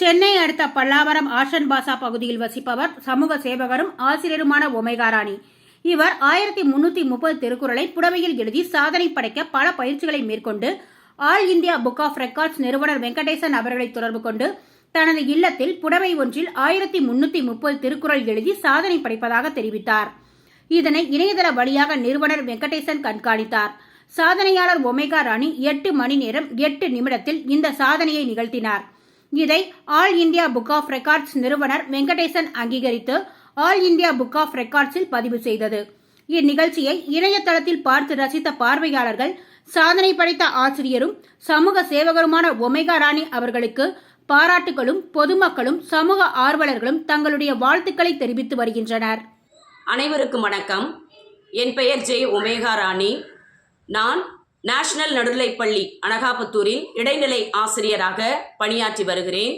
சென்னை அடுத்த பல்லாவரம் ஆஷன் பாசா பகுதியில் வசிப்பவர் சமூக சேவகரும் ஆசிரியருமான ஒமேகா ராணி. இவர் 1330 திருக்குறளை புடவையில் எழுதி சாதனை படைக்க பல பயிற்சிகளை மேற்கொண்டு all India book of records நிறுவனர் வெங்கடேசன் அவர்களை தொடர்பு கொண்டு தனது இல்லத்தில் புடவை ஒன்றில் 1330 திருக்குறள் எழுதி சாதனை படைப்பதாக தெரிவித்தார். இதனை இணையதள வழியாக நிறுவனர் வெங்கடேசன் கண்காணித்தார். சாதனையாளர் ஒமேகா ராணி 8 மணி நேரம் 8 நிமிடத்தில் இந்த சாதனையை நிகழ்த்தினார். இதை all India book of records நிறுவனர் வெங்கடேசன் அங்கீகரித்து ஆல் இந்தியா புக் ஆஃப் ரெக்கார்ட்ஸில் பதிவு செய்தது. இந்நிகழ்ச்சியை இணையதளத்தில் பார்த்து ரசித்த பார்வையாளர்கள் சாதனை படைத்த ஆசிரியரும் சமூக சேவகருமான ஒமேகா ராணி அவர்களுக்கு பாராட்டுகளும் பொதுமக்களும் சமூக ஆர்வலர்களும் தங்களுடைய வாழ்த்துக்களை தெரிவித்து வருகின்றனர். அனைவருக்கும் வணக்கம். என் பெயர் ஜே ஒமேகா ராணி. நான் நேஷனல் நடுநிலைப்பள்ளி அனகாபுத்தூரில் இடைநிலை ஆசிரியராக பணியாற்றி வருகிறேன்.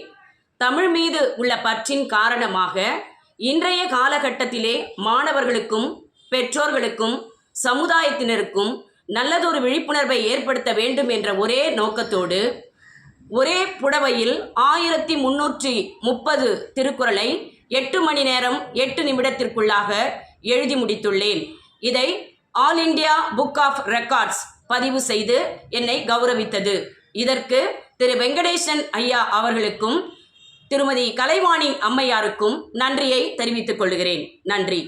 தமிழ் மீது உள்ள பற்றின் காரணமாக இன்றைய காலகட்டத்திலே மாணவர்களுக்கும் பெற்றோர்களுக்கும் சமுதாயத்தினருக்கும் நல்லதொரு விழிப்புணர்வை ஏற்படுத்த வேண்டும் என்ற ஒரே நோக்கத்தோடு ஒரே புடவையில் 1330 திருக்குறளை 8 மணி நேரம் 8 நிமிடத்திற்குள்ளாக எழுதி முடித்துள்ளேன். இதை all India book of records பதிவு செய்து என்னை கௌரவித்தது. இதற்கு திரு வெங்கடேசன் ஐயா அவர்களுக்கும் திருமதி கலைவாணி அம்மையாருக்கும் நன்றியை தெரிவித்துக் கொள்கிறேன். நன்றி.